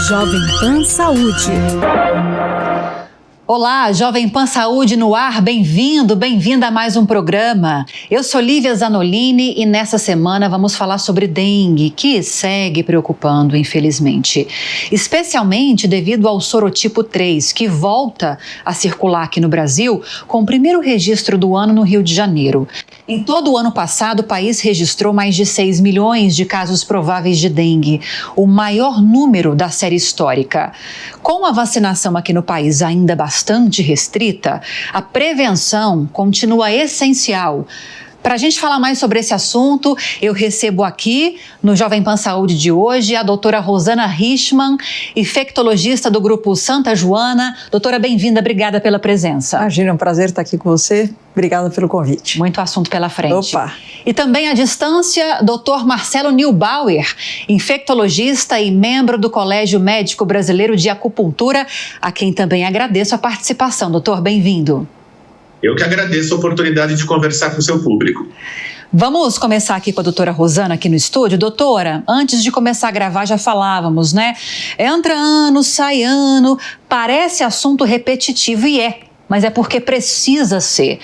Jovem Pan Saúde. Olá, Jovem Pan Saúde no ar, bem-vindo, bem-vinda a mais um programa. Eu sou Lívia Zanolini e nessa semana vamos falar sobre dengue, que segue preocupando, infelizmente. Especialmente devido ao sorotipo 3, que volta a circular aqui no Brasil com o primeiro registro do ano no Rio de Janeiro. Em todo o ano passado, o país registrou mais de 6 milhões de casos prováveis de dengue, o maior número da série histórica. Com a vacinação aqui no país ainda bastante restrita, a prevenção continua essencial. Para a gente falar mais sobre esse assunto, eu recebo aqui, no Jovem Pan Saúde de hoje, a doutora Rosana Richman, infectologista do Grupo Santa Joana. Doutora, bem-vinda, obrigada pela presença. Imagina, é um prazer estar aqui com você. Obrigada pelo convite. Muito assunto pela frente. Opa! E também à distância, doutor Marcelo Nilbauer, infectologista e membro do Colégio Médico Brasileiro de Acupuntura, a quem também agradeço a participação. Doutor, bem-vindo. Eu que agradeço a oportunidade de conversar com o seu público. Vamos começar aqui com a doutora Rosana aqui no estúdio. Doutora, antes de começar a gravar já falávamos, né? Entra ano, sai ano, parece assunto repetitivo e mas é porque precisa ser.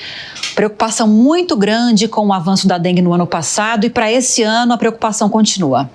Preocupação muito grande com o avanço da dengue no ano passado e para esse ano a preocupação continua.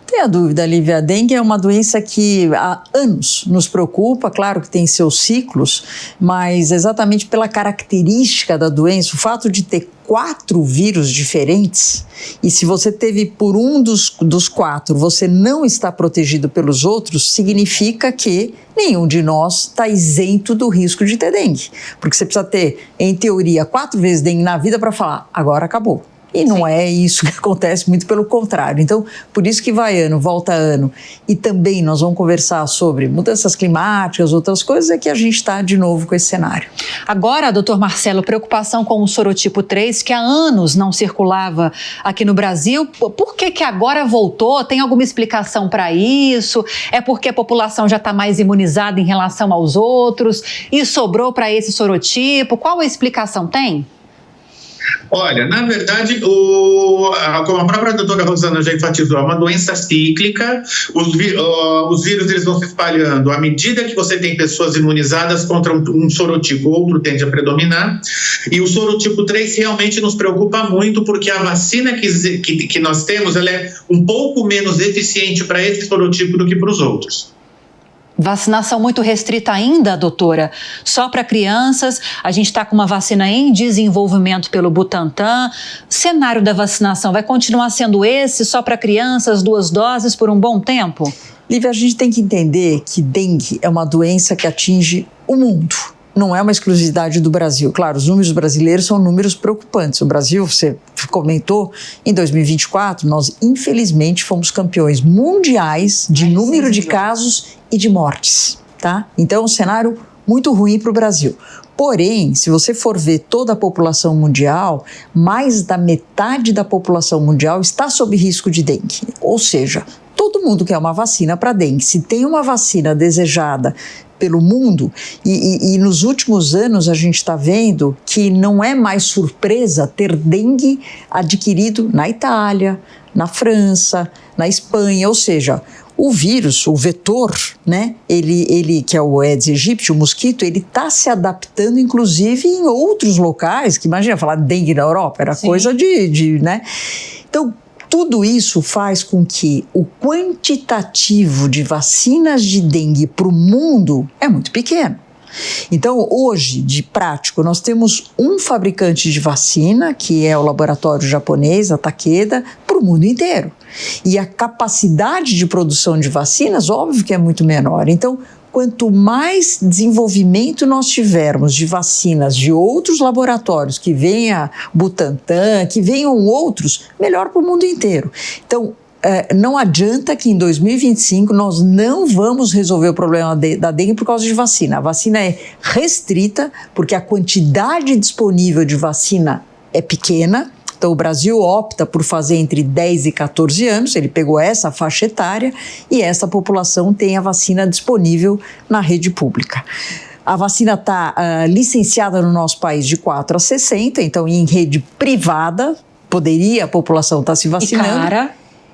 Tenha dúvida, Lívia, a dengue é uma doença que há anos nos preocupa, claro que tem seus ciclos, mas exatamente pela característica da doença, o fato de ter 4 vírus diferentes, e se você teve por um dos 4, você não está protegido pelos outros, significa que nenhum de nós está isento do risco de ter dengue, porque você precisa ter, em teoria, 4 vezes dengue na vida para falar, agora acabou. E não é isso que acontece, muito pelo contrário. Então, por isso que vai ano, volta ano. E também nós vamos conversar sobre mudanças climáticas, outras coisas, é que a gente está de novo com esse cenário. Agora, doutor Marcelo, preocupação com o sorotipo 3, que há anos não circulava aqui no Brasil. Por que agora voltou? Tem alguma explicação para isso? É porque a população já está mais imunizada em relação aos outros e sobrou para esse sorotipo? Qual a explicação tem? Olha, na verdade, como a própria doutora Rosana já enfatizou, é uma doença cíclica, os vírus eles vão se espalhando à medida que você tem pessoas imunizadas contra um sorotipo, outro tende a predominar, e o sorotipo 3 realmente nos preocupa muito, porque a vacina que nós temos, ela é um pouco menos eficiente para esse sorotipo do que para os outros. Vacinação muito restrita ainda, doutora? Só para crianças, a gente está com uma vacina em desenvolvimento pelo Butantan. O cenário da vacinação vai continuar sendo esse, só para crianças, 2 doses por um bom tempo? Lívia, a gente tem que entender que dengue é uma doença que atinge o mundo. Não é uma exclusividade do Brasil. Claro, os números brasileiros são números preocupantes. O Brasil, você comentou, em 2024, nós infelizmente fomos campeões mundiais de número de casos e de mortes, tá? Então, é um cenário muito ruim para o Brasil. Porém, se você for ver toda a população mundial, mais da metade da população mundial está sob risco de dengue. Ou seja, todo mundo quer uma vacina para dengue. Se tem uma vacina desejada pelo mundo, e nos últimos anos a gente está vendo que não é mais surpresa ter dengue adquirido na Itália, na França, na Espanha, ou seja, o vírus, o vetor, né, ele que é o Aedes aegypti, o mosquito, ele está se adaptando inclusive em outros locais, que imagina falar de dengue na Europa, era coisa né? Então, tudo isso faz com que o quantitativo de vacinas de dengue para o mundo é muito pequeno. Então, hoje, de prático, nós temos um fabricante de vacina, que é o laboratório japonês, a Takeda, para o mundo inteiro. E a capacidade de produção de vacinas, óbvio que é muito menor. Então, quanto mais desenvolvimento nós tivermos de vacinas de outros laboratórios, que venha Butantan, que venham outros, melhor para o mundo inteiro. Então, não adianta que em 2025 nós não vamos resolver o problema da dengue por causa de vacina. A vacina é restrita porque a quantidade disponível de vacina é pequena. Então, o Brasil opta por fazer entre 10 e 14 anos, ele pegou essa faixa etária e essa população tem a vacina disponível na rede pública. A vacina está licenciada no nosso país de 4 a 60, então em rede privada poderia a população estar se vacinando.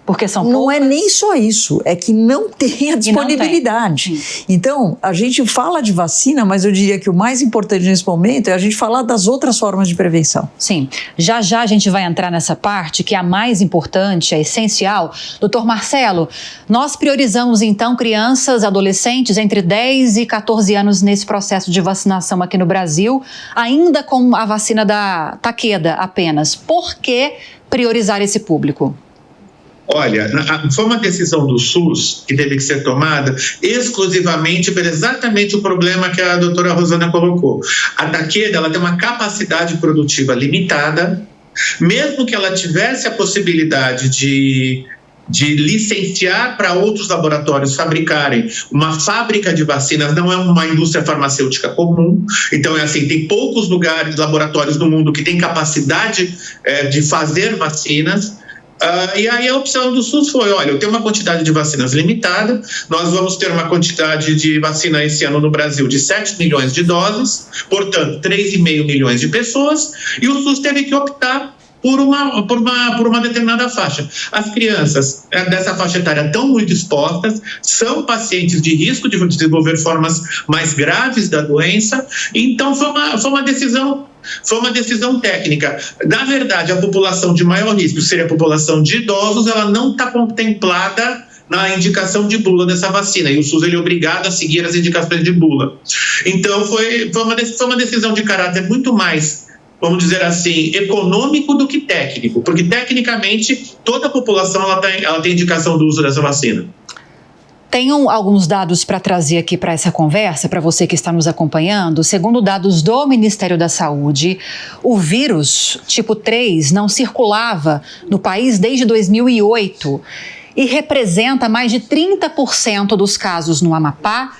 Porque são Não poucas? é nem só isso, é que não tem a disponibilidade. Tem. Então, a gente fala de vacina, mas eu diria que o mais importante nesse momento é a gente falar das outras formas de prevenção. Sim, já a gente vai entrar nessa parte que é a mais importante, é essencial. Doutor Marcelo, nós priorizamos então crianças, adolescentes entre 10 e 14 anos nesse processo de vacinação aqui no Brasil, ainda com a vacina da Takeda apenas. Por que priorizar esse público? Olha, foi uma decisão do SUS que teve que ser tomada exclusivamente por exatamente o problema que a doutora Rosana colocou. A Takeda, ela tem uma capacidade produtiva limitada, mesmo que ela tivesse a possibilidade de licenciar para outros laboratórios fabricarem uma fábrica de vacinas, não é uma indústria farmacêutica comum, então é assim, tem poucos lugares, laboratórios no mundo que têm capacidade de fazer vacinas. E aí a opção do SUS foi, olha, eu tenho uma quantidade de vacinas limitada, nós vamos ter uma quantidade de vacina esse ano no Brasil de 7 milhões de doses, portanto 3,5 milhões de pessoas, e o SUS teve que optar por uma determinada faixa. As crianças dessa faixa etária estão muito expostas, são pacientes de risco de desenvolver formas mais graves da doença, então foi uma decisão técnica. Na verdade, a população de maior risco seria a população de idosos, ela não está contemplada na indicação de bula dessa vacina, e o SUS ele é obrigado a seguir as indicações de bula. Então, foi uma decisão de caráter muito mais, vamos dizer assim, econômico do que técnico, porque tecnicamente toda a população ela tem indicação do uso dessa vacina. Tenho alguns dados para trazer aqui para essa conversa, para você que está nos acompanhando. Segundo dados do Ministério da Saúde, o vírus tipo 3 não circulava no país desde 2008 e representa mais de 30% dos casos no Amapá,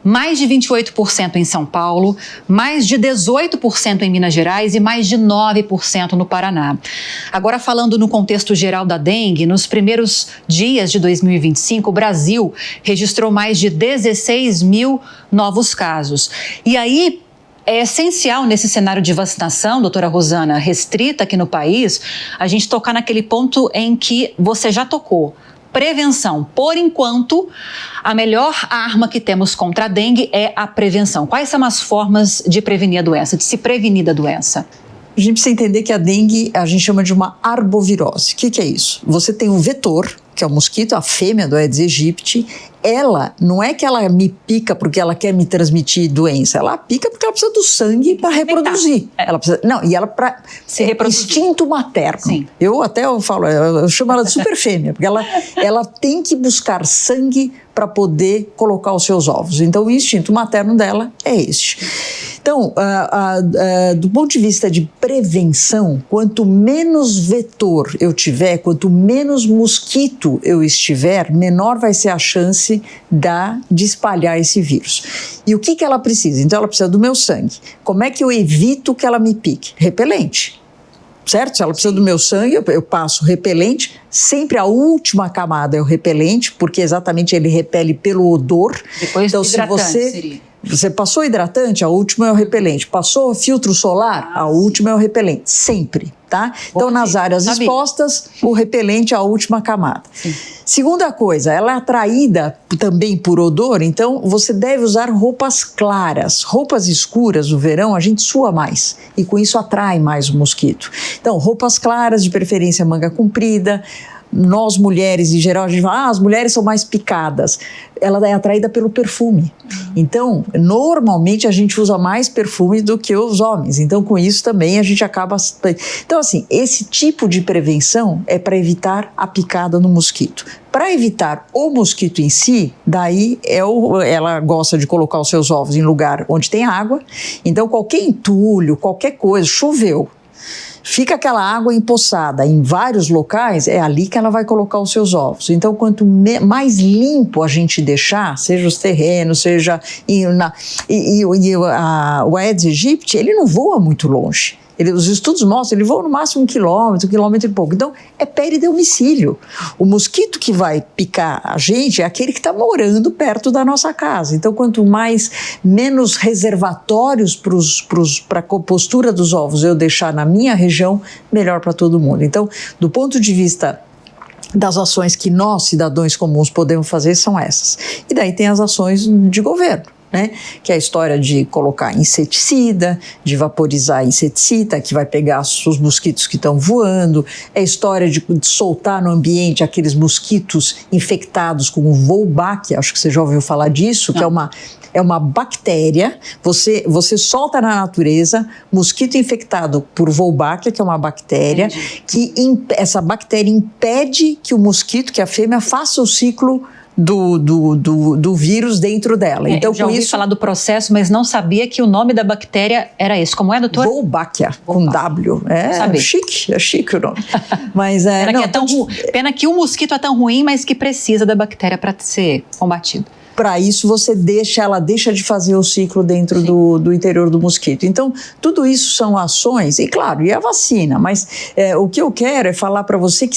mais de 28% em São Paulo, mais de 18% em Minas Gerais e mais de 9% no Paraná. Agora, falando no contexto geral da dengue, nos primeiros dias de 2025, o Brasil registrou mais de 16 mil novos casos. E aí, é essencial nesse cenário de vacinação, doutora Rosana, restrita aqui no país, a gente tocar naquele ponto em que você já tocou. Prevenção. Por enquanto, a melhor arma que temos contra a dengue é a prevenção. Quais são as formas de prevenir a doença, de se prevenir da doença? A gente precisa entender que a dengue a gente chama de uma arbovirose. O que é isso? Você tem um vetor, que é o mosquito, a fêmea do Aedes aegypti. Ela, não é que ela me pica porque ela quer me transmitir doença, ela pica porque ela precisa do sangue para reproduzir. Ela precisa, não, e ela para se reproduzir. Instinto materno. Sim. Eu falo, eu chamo ela de super fêmea, porque ela tem que buscar sangue para poder colocar os seus ovos. Então, o instinto materno dela é este. Então, do ponto de vista de prevenção, quanto menos vetor eu tiver, quanto menos mosquito eu estiver, menor vai ser a chance de espalhar esse vírus. E o que ela precisa? Então, ela precisa do meu sangue. Como é que eu evito que ela me pique? Repelente. Certo? Se ela precisa do meu sangue, eu passo repelente. Sempre a última camada é o repelente, porque exatamente ele repele pelo odor. Depois então, hidratante se você... seria. Você passou hidratante, a última é o repelente. Passou filtro solar, a última é o repelente. Sempre, tá? Então, nas áreas expostas, o repelente é a última camada. Sim. Segunda coisa, ela é atraída também por odor, então você deve usar roupas claras. Roupas escuras no verão, a gente sua mais. E com isso atrai mais o mosquito. Então, roupas claras, de preferência manga comprida. Nós mulheres, em geral, a gente fala, as mulheres são mais picadas. Ela é atraída pelo perfume. Então, normalmente a gente usa mais perfume do que os homens. Então, com isso também a gente acaba... Então, assim, esse tipo de prevenção é para evitar a picada no mosquito. Para evitar o mosquito em si, daí ela gosta de colocar os seus ovos em lugar onde tem água. Então, qualquer entulho, qualquer coisa, choveu, fica aquela água empoçada em vários locais, é ali que ela vai colocar os seus ovos. Então, quanto mais limpo a gente deixar, seja os terrenos, seja... o Aedes aegypti, ele não voa muito longe. Os estudos mostram, ele voa no máximo 1 quilômetro e pouco. Então, é peridomicílio. O mosquito que vai picar a gente é aquele que está morando perto da nossa casa. Então, quanto menos reservatórios para a compostura dos ovos eu deixar na minha região, melhor para todo mundo. Então, do ponto de vista das ações que nós, cidadãos comuns, podemos fazer são essas. E daí tem as ações de governo, né? Que é a história de colocar inseticida, de vaporizar inseticida, que vai pegar os mosquitos que estão voando, é a história de soltar no ambiente aqueles mosquitos infectados com o Wolbachia, acho que você já ouviu falar disso, que é uma bactéria, você solta na natureza mosquito infectado por Wolbachia, que é uma bactéria, essa bactéria impede que o mosquito, que a fêmea, faça o ciclo do vírus dentro dela. Então, eu já ouvi falar do processo, mas não sabia que o nome da bactéria era esse. Como é, doutor? Wolbachia, com W. É chique o nome. Mas pena que o mosquito é tão ruim, mas que precisa da bactéria para ser combatido. Para isso, ela deixa de fazer o ciclo dentro do interior do mosquito. Então, tudo isso são ações, e claro, e a vacina, mas o que eu quero é falar para você que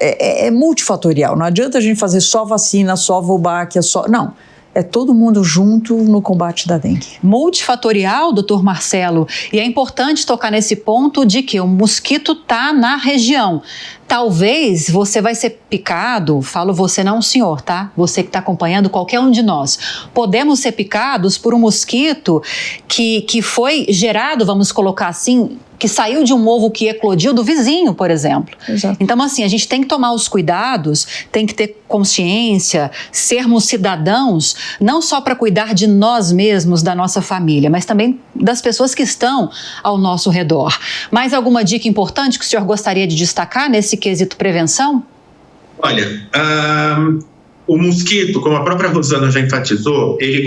é multifatorial. Não adianta a gente fazer só vacina, só Wolbachia, não. É todo mundo junto no combate da dengue. Multifatorial, doutor Marcelo, e é importante tocar nesse ponto de que o mosquito está na região. Talvez você vai ser picado, falo você não senhor, tá? Você que está acompanhando, qualquer um de nós. Podemos ser picados por um mosquito que foi gerado, vamos colocar assim, que saiu de um ovo que eclodiu do vizinho, por exemplo. Exato. Então, assim, a gente tem que tomar os cuidados, tem que ter consciência, sermos cidadãos, não só para cuidar de nós mesmos, da nossa família, mas também das pessoas que estão ao nosso redor. Mais alguma dica importante que o senhor gostaria de destacar nesse quesito prevenção? Olha, o mosquito, como a própria Rosana já enfatizou, ele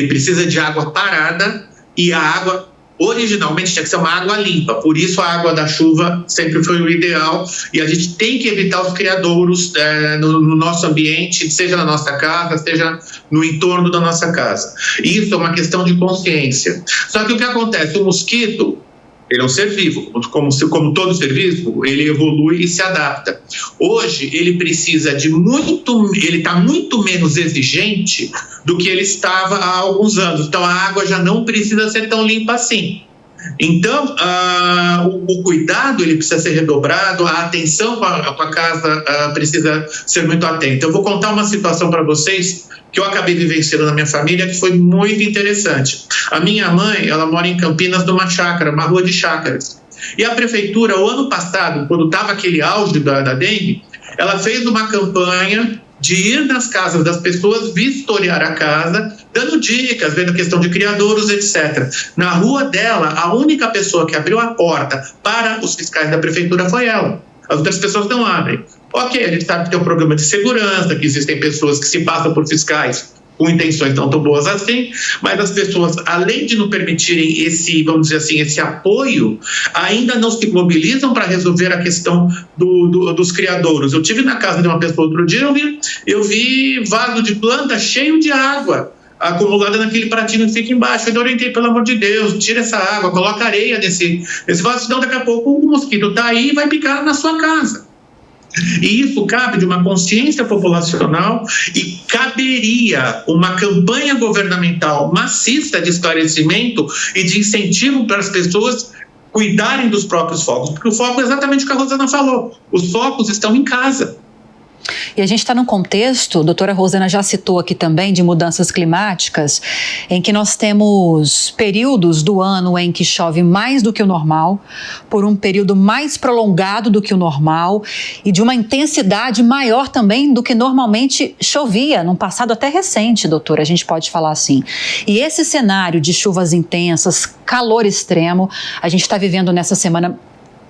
precisa de água parada, e a água originalmente tinha que ser uma água limpa, por isso a água da chuva sempre foi o ideal, e a gente tem que evitar os criadouros no nosso ambiente, seja na nossa casa, seja no entorno da nossa casa. Isso é uma questão de consciência. Só que o que acontece? O mosquito, ele é um ser vivo, como todo ser vivo, ele evolui e se adapta. Hoje, ele está muito menos exigente do que ele estava há alguns anos. Então, a água já não precisa ser tão limpa assim. Então, o cuidado ele precisa ser redobrado, a atenção com a casa precisa ser muito atenta. Eu vou contar uma situação para vocês que eu acabei vivenciando na minha família, que foi muito interessante. A minha mãe, ela mora em Campinas, numa chácara, uma rua de chácaras. E a prefeitura, o ano passado, quando estava aquele auge da dengue, ela fez uma campanha de ir nas casas das pessoas, vistoriar a casa, dando dicas, vendo questão de criadouros, etc. Na rua dela, a única pessoa que abriu a porta para os fiscais da prefeitura foi ela. As outras pessoas não abrem. Ok, a gente sabe que tem um programa de segurança, que existem pessoas que se passam por fiscais com intenções não tão boas assim, mas as pessoas, além de não permitirem esse, vamos dizer assim, esse apoio, ainda não se mobilizam para resolver a questão dos criadouros. Eu estive na casa de uma pessoa outro dia, eu vi vaso de planta cheio de água acumulada naquele pratinho que fica embaixo. Eu orientei, pelo amor de Deus, tira essa água, coloca areia nesse vaso, senão daqui a pouco o mosquito está aí e vai picar na sua casa. E isso cabe de uma consciência populacional e caberia uma campanha governamental maciça de esclarecimento e de incentivo para as pessoas cuidarem dos próprios focos, porque o foco é exatamente o que a Rosana falou, os focos estão em casa. E a gente está num contexto, a doutora Rosana já citou aqui também, de mudanças climáticas, em que nós temos períodos do ano em que chove mais do que o normal, por um período mais prolongado do que o normal e de uma intensidade maior também do que normalmente chovia, num passado até recente, doutora, a gente pode falar assim. E esse cenário de chuvas intensas, calor extremo, a gente está vivendo nessa semana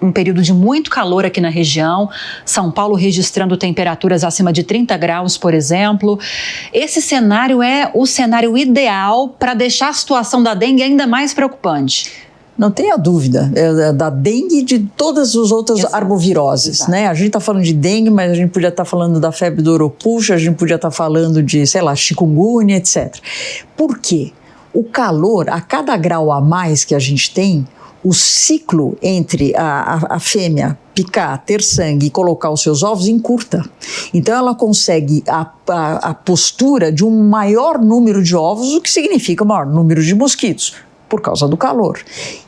um período de muito calor aqui na região, São Paulo registrando temperaturas acima de 30 graus, por exemplo. Esse cenário é o cenário ideal para deixar a situação da dengue ainda mais preocupante. Não tenha dúvida, da dengue e de todas as outras arboviroses, exato, né? A gente está falando de dengue, mas a gente podia estar falando da febre do Oropouche, a gente podia estar falando de, sei lá, chikungunya, etc. Por quê? O calor, a cada grau a mais que a gente tem, o ciclo entre a fêmea picar, ter sangue e colocar os seus ovos encurta. Então ela consegue a postura de um maior número de ovos, o que significa maior número de mosquitos. por causa do calor.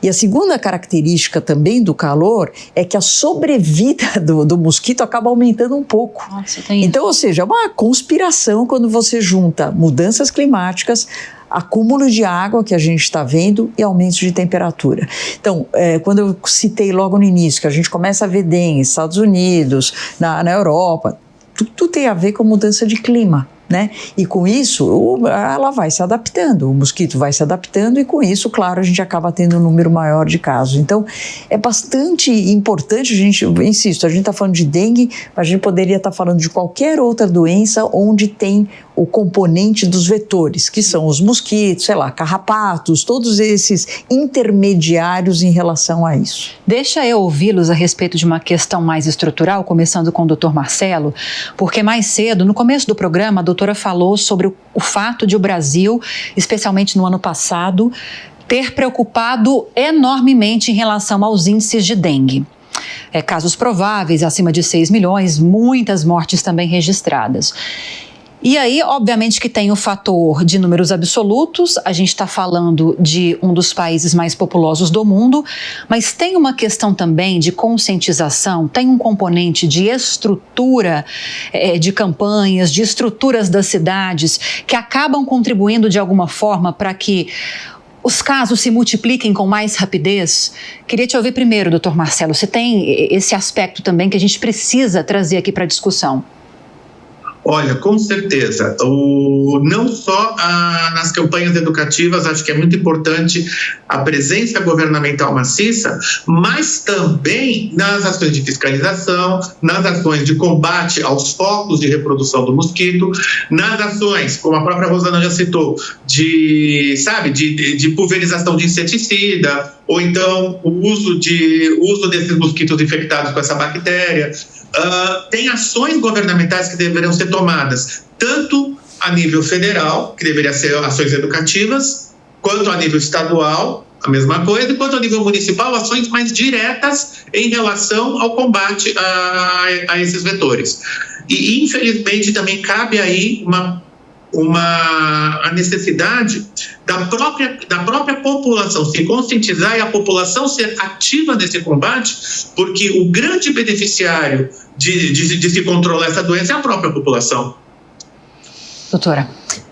E a segunda característica também do calor é que a sobrevida do mosquito acaba aumentando um pouco. Nossa, então, ou seja, é uma conspiração quando você junta mudanças climáticas, acúmulo de água que a gente está vendo e aumentos de temperatura. Então, quando eu citei logo no início que a gente começa a ver dengue nos Estados Unidos, na Europa, tudo tem a ver com mudança de clima. Né? E com isso, ela vai se adaptando, o mosquito vai se adaptando e com isso, claro, a gente acaba tendo um número maior de casos. Então, é bastante importante, eu insisto, a gente está falando de dengue, mas a gente poderia estar falando de qualquer outra doença onde tem o componente dos vetores, que são os mosquitos, sei lá, carrapatos, todos esses intermediários em relação a isso. Deixa eu ouvi-los a respeito de uma questão mais estrutural, começando com o Dr. Marcelo, porque mais cedo, no começo do programa, a doutora falou sobre o fato de o Brasil, especialmente no ano passado, ter preocupado enormemente em relação aos índices de dengue. Casos prováveis, acima de 6 milhões, muitas mortes também registradas. E aí, obviamente que tem o fator de números absolutos, a gente está falando de um dos países mais populosos do mundo, mas tem uma questão também de conscientização, tem um componente de estrutura de campanhas, de estruturas das cidades, que acabam contribuindo de alguma forma para que os casos se multipliquem com mais rapidez. Queria te ouvir primeiro, doutor Marcelo, se tem esse aspecto também que a gente precisa trazer aqui para a discussão. Olha, com certeza, não só nas campanhas educativas, acho que é muito importante a presença governamental maciça, mas também nas ações de fiscalização, nas ações de combate aos focos de reprodução do mosquito, nas ações, como a própria Rosana já citou, de pulverização de inseticida, ou então o uso desses mosquitos infectados com essa bactéria. Tem ações governamentais que deveriam ser tomadas, tanto a nível federal, que deveria ser ações educativas, quanto a nível estadual, a mesma coisa, e quanto a nível municipal, ações mais diretas em relação ao combate a esses vetores. E, infelizmente, também cabe aí a necessidade da própria população se conscientizar e a população ser ativa nesse combate, porque o grande beneficiário de se controlar essa doença é a própria população. Doutora.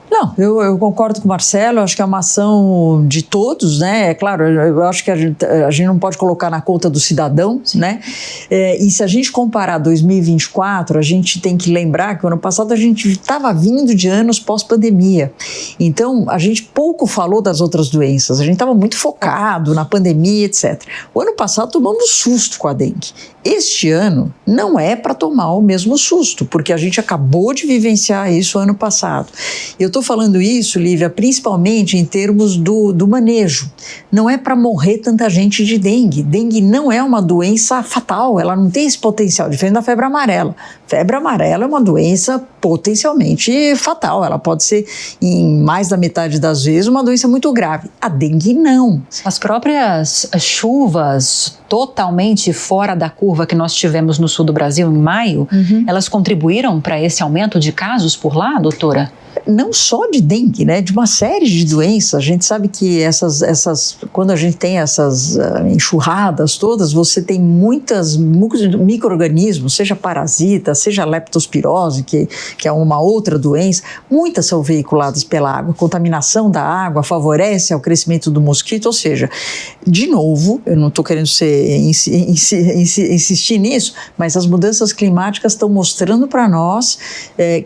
Não, eu concordo com o Marcelo, acho que é uma ação de todos, né? É claro, eu acho que a gente não pode colocar na conta do cidadão, né? E se a gente comparar 2024, a gente tem que lembrar que o ano passado a gente estava vindo de anos pós-pandemia. Então, a gente pouco falou das outras doenças, a gente estava muito focado na pandemia, etc. O ano passado tomamos susto com a dengue. Este ano não é para tomar o mesmo susto, porque a gente acabou de vivenciar isso ano passado. Eu estou falando isso, Lívia, principalmente em termos do manejo. Não é para morrer tanta gente de dengue. Dengue não é uma doença fatal, ela não tem esse potencial, diferente da febre amarela. Febre amarela é uma doença potencialmente fatal, ela pode ser, em mais da metade das vezes, uma doença muito grave. A dengue não. As próprias chuvas totalmente fora da curva que nós tivemos no sul do Brasil em maio, elas contribuíram para esse aumento de casos por lá, doutora? Não só de dengue, né? De uma série de doenças. A gente sabe que quando a gente tem essas enxurradas todas, você tem muitos micro-organismos, seja parasita, seja leptospirose, que é uma outra doença, muitas são veiculadas pela água. A contaminação da água favorece ao crescimento do mosquito, ou seja, de novo, eu não estou querendo insistir nisso, mas as mudanças climáticas estão mostrando para nós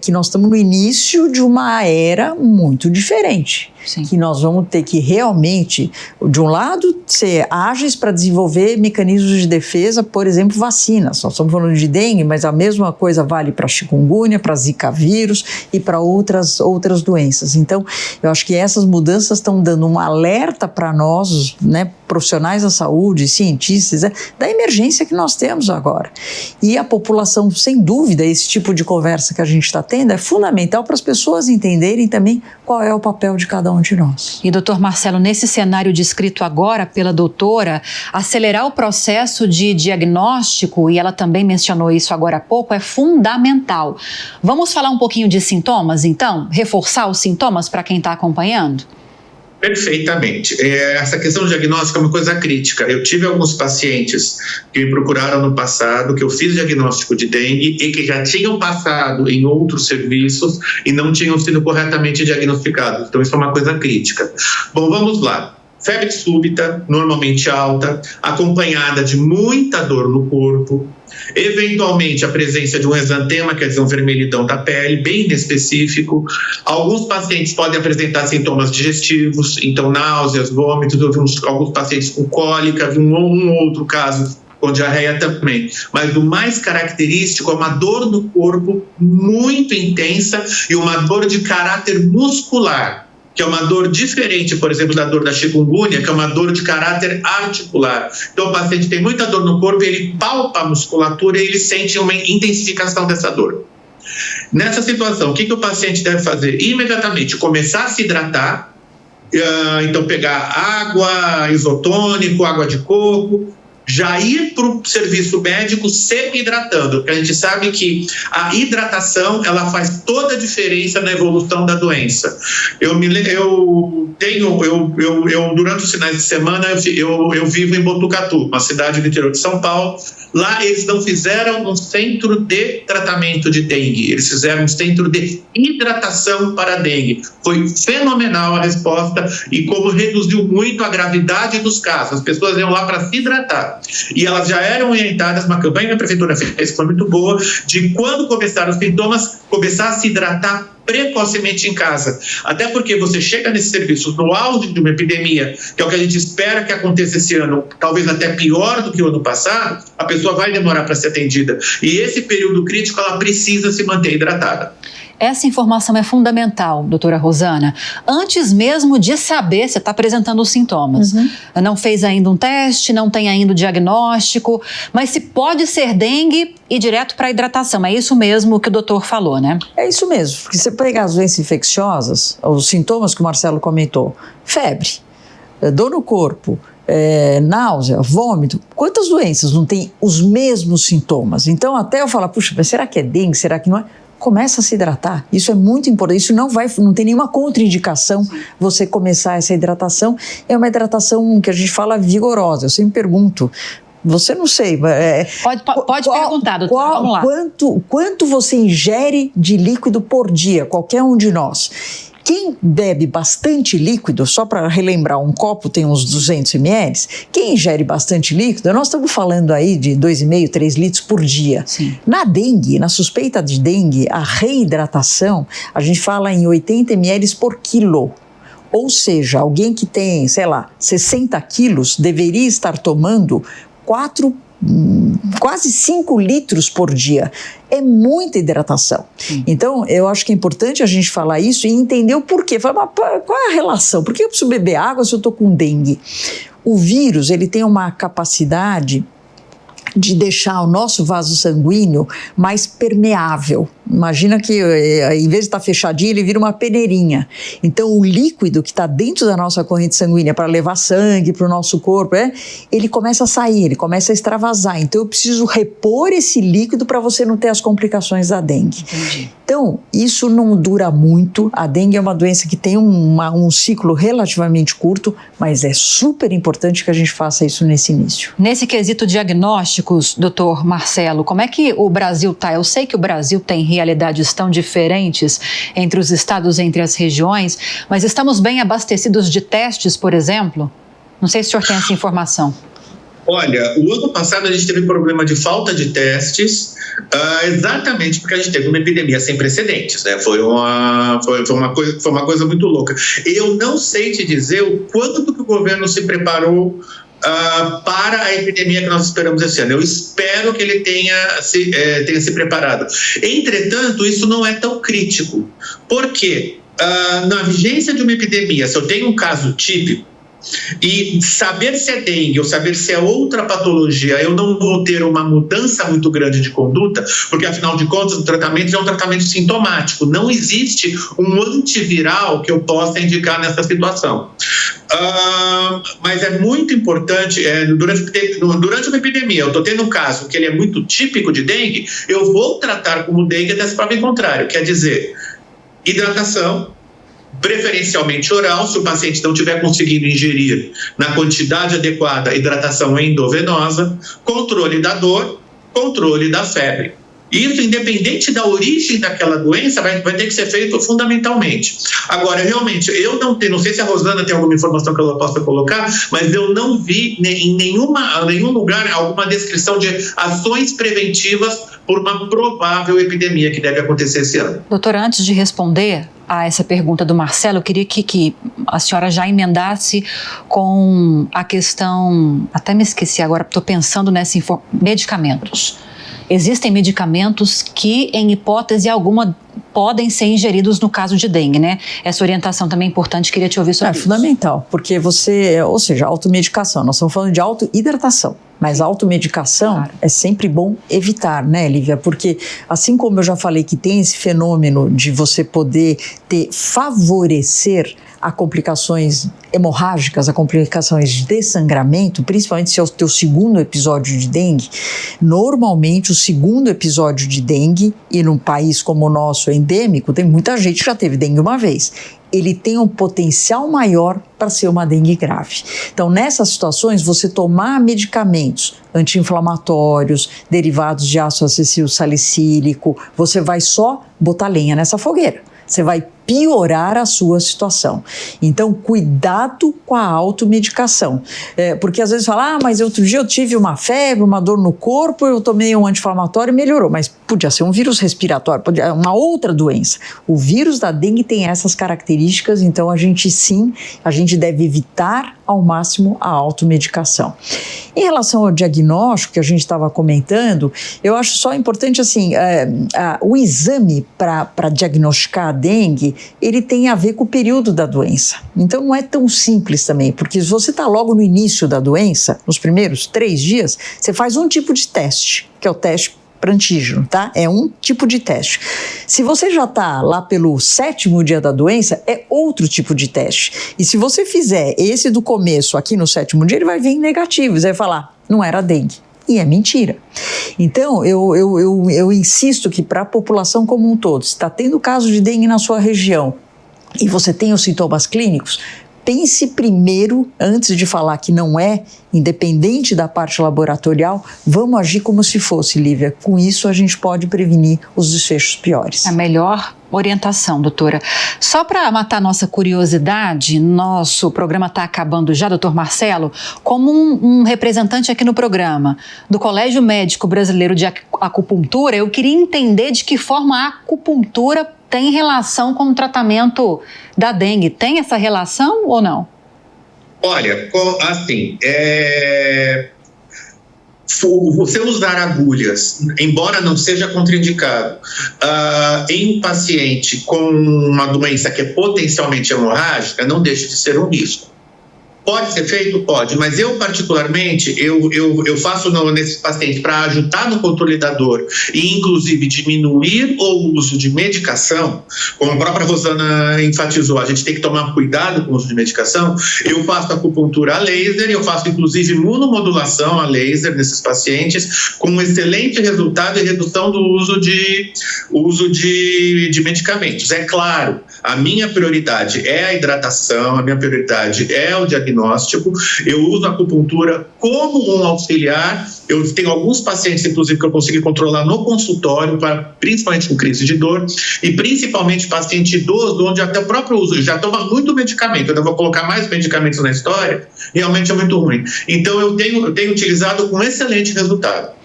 que nós estamos no início de uma era muito diferente. Sim. Que nós vamos ter que realmente, de um lado, ser ágeis para desenvolver mecanismos de defesa, por exemplo, vacinas. Nós estamos falando de dengue, mas a mesma coisa vale para chikungunya, para zika vírus e para outras doenças. Então, eu acho que essas mudanças estão dando um alerta para nós, né, profissionais da saúde, cientistas, da emergência que nós temos agora. E a população, sem dúvida, esse tipo de conversa que a gente está tendo é fundamental para as pessoas entenderem também qual é o papel de cada um de nós. E, doutor Marcelo, nesse cenário descrito agora pela doutora, acelerar o processo de diagnóstico, e ela também mencionou isso agora há pouco, é fundamental. Vamos falar um pouquinho de sintomas, então? Reforçar os sintomas para quem está acompanhando? Perfeitamente. Essa questão do diagnóstico é uma coisa crítica. Eu tive alguns pacientes que me procuraram no passado, que eu fiz diagnóstico de dengue e que já tinham passado em outros serviços e não tinham sido corretamente diagnosticados. Então, isso é uma coisa crítica. Bom, vamos lá. Febre súbita, normalmente alta, acompanhada de muita dor no corpo, eventualmente a presença de um exantema, quer dizer, um vermelhidão da pele, bem inespecífico. Alguns pacientes podem apresentar sintomas digestivos, então náuseas, vômitos, alguns pacientes com cólica, um outro caso com diarreia também. Mas o mais característico é uma dor no corpo muito intensa e uma dor de caráter muscular, que é uma dor diferente, por exemplo, da dor da chikungunya, que é uma dor de caráter articular. Então, o paciente tem muita dor no corpo, ele palpa a musculatura e ele sente uma intensificação dessa dor. Nessa situação, o que o paciente deve fazer? Imediatamente começar a se hidratar, então pegar água, isotônico, água de coco, já ir para o serviço médico se hidratando, porque a gente sabe que a hidratação ela faz toda a diferença na evolução da doença. Durante os finais de semana eu vivo em Botucatu, uma cidade do interior de São Paulo. Lá eles não fizeram um centro de tratamento de dengue, eles fizeram um centro de hidratação para dengue. Foi fenomenal a resposta e como reduziu muito a gravidade dos casos. As pessoas iam lá para se hidratar. E elas já eram orientadas, uma campanha que a prefeitura fez, que foi muito boa, de quando começaram os sintomas, começar a se hidratar precocemente em casa. Até porque você chega nesses serviços no auge de uma epidemia, que é o que a gente espera que aconteça esse ano, talvez até pior do que o ano passado, a pessoa vai demorar para ser atendida. E esse período crítico, ela precisa se manter hidratada. Essa informação é fundamental, doutora Rosana, antes mesmo de saber se está apresentando os sintomas. Não fez ainda um teste, não tem ainda o diagnóstico, mas se pode ser dengue, ir direto para a hidratação. É isso mesmo que o doutor falou, né? É isso mesmo, porque você pega as doenças infecciosas, os sintomas que o Marcelo comentou, febre, dor no corpo, náusea, vômito, quantas doenças não têm os mesmos sintomas? Então até eu falo, puxa, mas será que é dengue, será que não é? Começa a se hidratar, isso é muito importante, isso não tem nenhuma contraindicação você começar essa hidratação, é uma hidratação que a gente fala vigorosa, eu sempre pergunto, você não sei... Pode perguntar, doutora, vamos lá. Quanto você ingere de líquido por dia, qualquer um de nós? Quem bebe bastante líquido, só para relembrar, um copo tem uns 200 ml, quem ingere bastante líquido, nós estamos falando aí de 2,5, 3 litros por dia. Sim. Na dengue, na suspeita de dengue, a reidratação, a gente fala em 80 ml por quilo. Ou seja, alguém que tem, 60 quilos deveria estar tomando quase 5 litros por dia. É muita hidratação. Então, eu acho que é importante a gente falar isso e entender o porquê. Falar, qual é a relação? Por que eu preciso beber água se eu estou com dengue? O vírus, ele tem uma capacidade de deixar o nosso vaso sanguíneo mais permeável. Imagina que, em vez de estar fechadinho, ele vira uma peneirinha. Então, o líquido que está dentro da nossa corrente sanguínea para levar sangue para o nosso corpo, ele começa a sair, ele começa a extravasar. Então, eu preciso repor esse líquido para você não ter as complicações da dengue. Entendi. Então, isso não dura muito. A dengue é uma doença que tem um ciclo relativamente curto, mas é super importante que a gente faça isso nesse início. Nesse quesito diagnósticos, doutor Marcelo, como é que o Brasil está? Eu sei que o Brasil tem realidades tão diferentes entre os estados, entre as regiões, mas estamos bem abastecidos de testes, por exemplo? Não sei se o senhor tem essa informação. Olha, o ano passado a gente teve problema de falta de testes, exatamente porque a gente teve uma epidemia sem precedentes, né? Foi uma coisa muito louca. Eu não sei te dizer o quanto que o governo se preparou para a epidemia que nós esperamos esse ano. Eu espero que ele tenha se preparado. Entretanto, isso não é tão crítico. Por quê? Na vigência de uma epidemia, se eu tenho um caso típico, e saber se é dengue ou saber se é outra patologia, eu não vou ter uma mudança muito grande de conduta, porque afinal de contas o tratamento é um tratamento sintomático, não existe um antiviral que eu possa indicar nessa situação. Mas é muito importante, durante uma epidemia, eu estou tendo um caso que ele é muito típico de dengue, eu vou tratar como dengue até se prova em contrário, quer dizer, hidratação, preferencialmente oral, se o paciente não estiver conseguindo ingerir na quantidade adequada hidratação endovenosa, controle da dor, controle da febre. Isso, independente da origem daquela doença, vai ter que ser feito fundamentalmente. Agora, realmente, eu não sei se a Rosana tem alguma informação que ela possa colocar, mas eu não vi em nenhum lugar alguma descrição de ações preventivas por uma provável epidemia que deve acontecer esse ano. Doutora, antes de responder a essa pergunta do Marcelo, eu queria que a senhora já emendasse com a questão, até me esqueci agora, estou pensando medicamentos. Existem medicamentos que, em hipótese alguma, podem ser ingeridos no caso de dengue, né? Essa orientação também é importante, queria te ouvir sobre isso. É fundamental, porque ou seja, automedicação, nós estamos falando de autohidratação, mas a automedicação é sempre bom evitar, né, Lívia? Porque assim como eu já falei que tem esse fenômeno de você poder favorecer a complicações hemorrágicas, a complicações de dessangramento, principalmente se é o teu segundo episódio de dengue. Normalmente o segundo episódio de dengue, e num país como o nosso endêmico, tem muita gente que já teve dengue uma vez, ele tem um potencial maior para ser uma dengue grave. Então, nessas situações, você tomar medicamentos anti-inflamatórios, derivados de ácido acessil salicílico, você vai só botar lenha nessa fogueira. Você vai piorar a sua situação. Então, cuidado com a automedicação. Porque às vezes fala, mas outro dia eu tive uma febre, uma dor no corpo, eu tomei um anti-inflamatório e melhorou. Mas podia ser um vírus respiratório, podia uma outra doença. O vírus da dengue tem essas características, então a gente deve evitar ao máximo a automedicação. Em relação ao diagnóstico que a gente estava comentando, eu acho só importante assim, o exame para diagnosticar a dengue, ele tem a ver com o período da doença. Então não é tão simples também, porque se você está logo no início da doença, nos primeiros 3 dias, você faz um tipo de teste, que é o teste para antígeno, tá? É um tipo de teste. Se você já está lá pelo 7º dia da doença, é outro tipo de teste. E se você fizer esse do começo aqui no 7º dia, ele vai vir negativo, você vai falar, não era dengue. E é mentira. Então, eu insisto que para a população como um todo, se está tendo caso de dengue na sua região e você tem os sintomas clínicos, pense primeiro, antes de falar que não é, independente da parte laboratorial, vamos agir como se fosse, Lívia. Com isso, a gente pode prevenir os desfechos piores. A melhor orientação, doutora. Só para matar nossa curiosidade, nosso programa está acabando já, doutor Marcelo, como um representante aqui no programa do Colégio Médico Brasileiro de Acupuntura, eu queria entender de que forma a acupuntura tem relação com o tratamento da dengue. Tem essa relação ou não? Olha, assim, você usar agulhas, embora não seja contraindicado, em um paciente com uma doença que é potencialmente hemorrágica, não deixa de ser um risco. Pode ser feito? Pode, mas eu particularmente, eu faço nesses pacientes para ajudar no controle da dor e inclusive diminuir o uso de medicação, como a própria Rosana enfatizou, a gente tem que tomar cuidado com o uso de medicação. Eu faço acupuntura a laser, eu faço inclusive imunomodulação a laser nesses pacientes, com um excelente resultado e redução do uso de medicamentos. É claro, a minha prioridade é a hidratação, a minha prioridade é o diagnóstico. Eu uso a acupuntura como um auxiliar. Eu tenho alguns pacientes, inclusive, que eu consegui controlar no consultório, principalmente com crise de dor, e principalmente paciente idoso, onde até o próprio uso já toma muito medicamento. Eu ainda vou colocar mais medicamentos na história, realmente é muito ruim. Então, eu tenho utilizado com excelente resultado.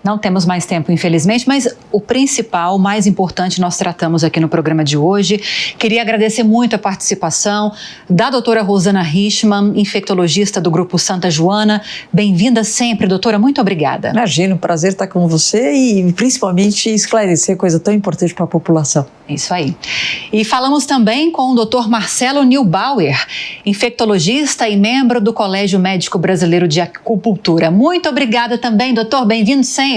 Não temos mais tempo, infelizmente, mas o principal, o mais importante, nós tratamos aqui no programa de hoje. Queria agradecer muito a participação da doutora Rosana Richman, infectologista do Grupo Santa Joana. Bem-vinda sempre, doutora, muito obrigada. Imagina, um prazer estar com você e principalmente esclarecer coisa tão importante para a população. É isso aí. E falamos também com o doutor Marcelo Neubauer, infectologista e membro do Colégio Médico Brasileiro de Acupuntura. Muito obrigada também, doutor, bem-vindo sempre.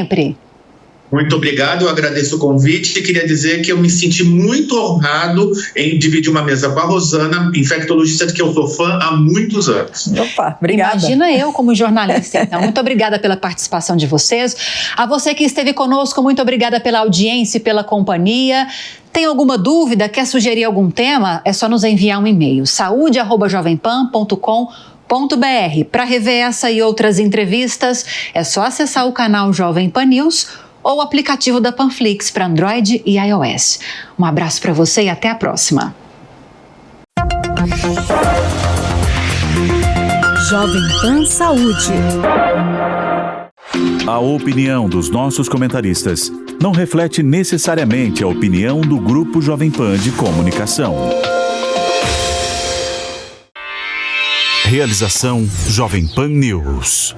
Muito obrigado, eu agradeço o convite e queria dizer que eu me senti muito honrado em dividir uma mesa com a Rosana, infectologista que eu sou fã há muitos anos. Opa, obrigada. Imagina eu como jornalista, então. Muito obrigada pela participação de vocês. A você que esteve conosco, muito obrigada pela audiência e pela companhia. Tem alguma dúvida, quer sugerir algum tema? É só nos enviar um e-mail, saude@jovempan.com.br. Para rever essa e outras entrevistas, é só acessar o canal Jovem Pan News ou o aplicativo da Panflix para Android e iOS. Um abraço para você e até a próxima. Jovem Pan Saúde. A opinião dos nossos comentaristas não reflete necessariamente a opinião do Grupo Jovem Pan de Comunicação. Realização Jovem Pan News.